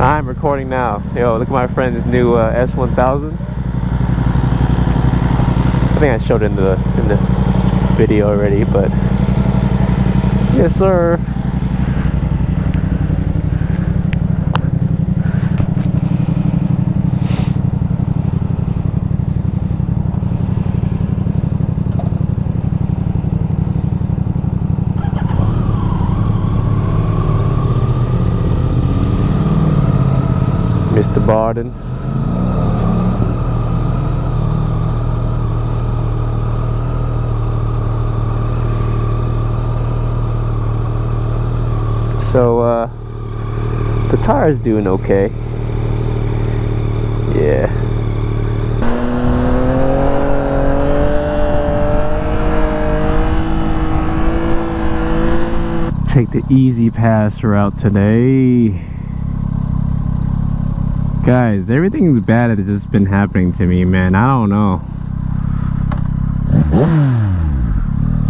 I'm recording now. Yo, look at my friend's new S1000. I think I showed it in the video already, but yes, sir. Mr. Barden. So, the tire's doing okay. Yeah. Take the easy pass route today. Guys, everything's bad that's just been happening to me, man. I don't know.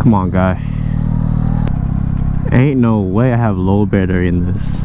Come on, guy. Ain't no way I have low battery in this.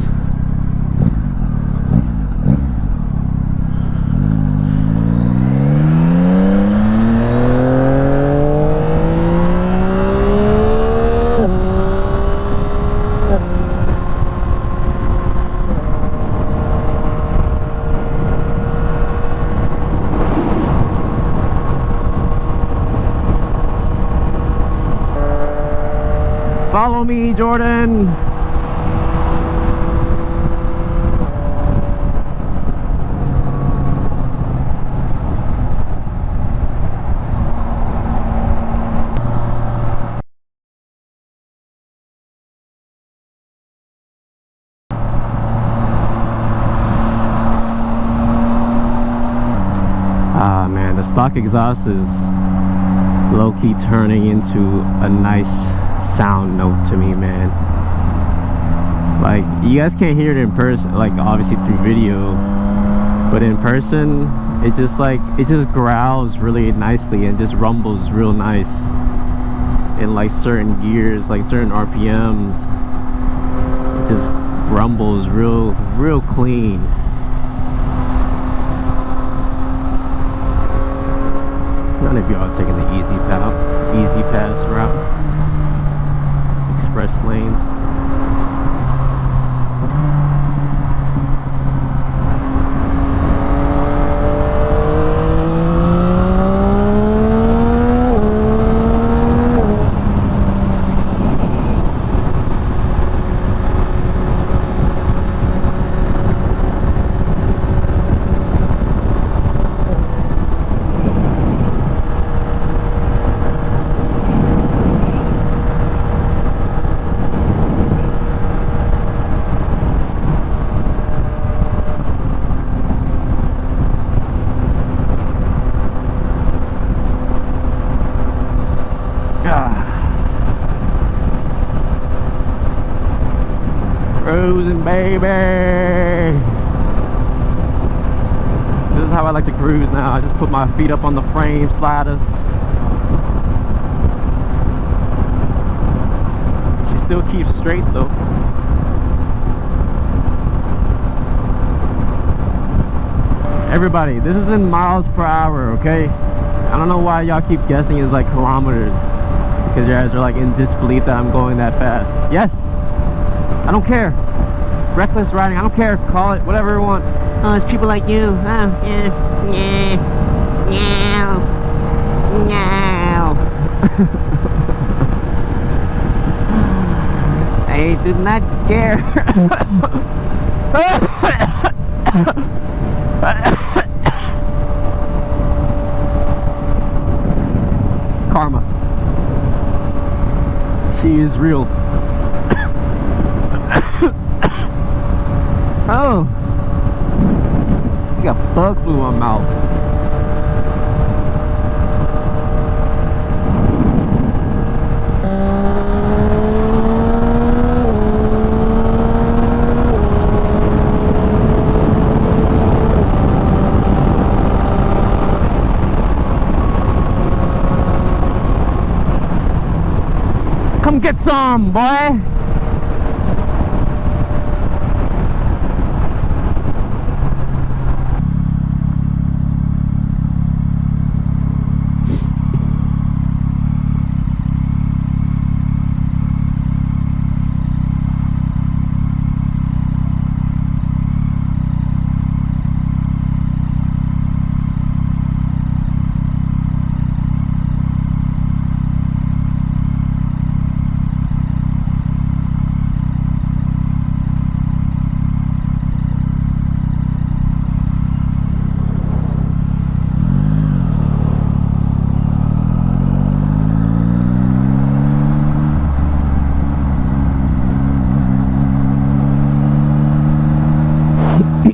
Follow me, Jordan. Ah, man, the stock exhaust is low-key turning into a nice sound note to me, man. Like, you guys can't hear it in person, like obviously through video, but in person it just growls really nicely and just rumbles real nice in like certain gears, like certain RPMs. It just rumbles real clean. None of y'all are taking the easy pass route. Express lanes. Cruising, baby. This is how I like to cruise now. I just put my feet up on the frame sliders. She still keeps straight though. Everybody, this is in miles per hour, okay? I don't know why y'all keep guessing it's like kilometers, because you guys are like in disbelief that I'm going that fast. Yes, I don't care. Reckless riding, I don't care. Call it whatever you want. Oh, it's people like you. Oh, yeah, yeah, no. I do not care. Karma. She is real. Oh, I got bug flu in my mouth. Come get some, boy. The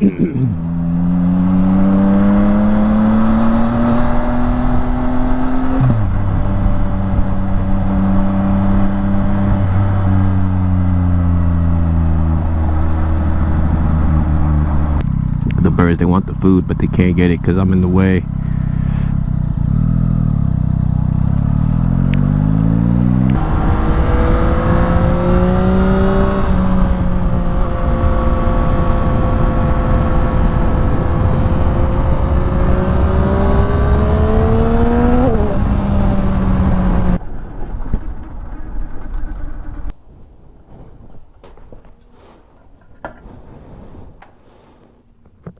birds, they want the food, but they can't get it because I'm in the way.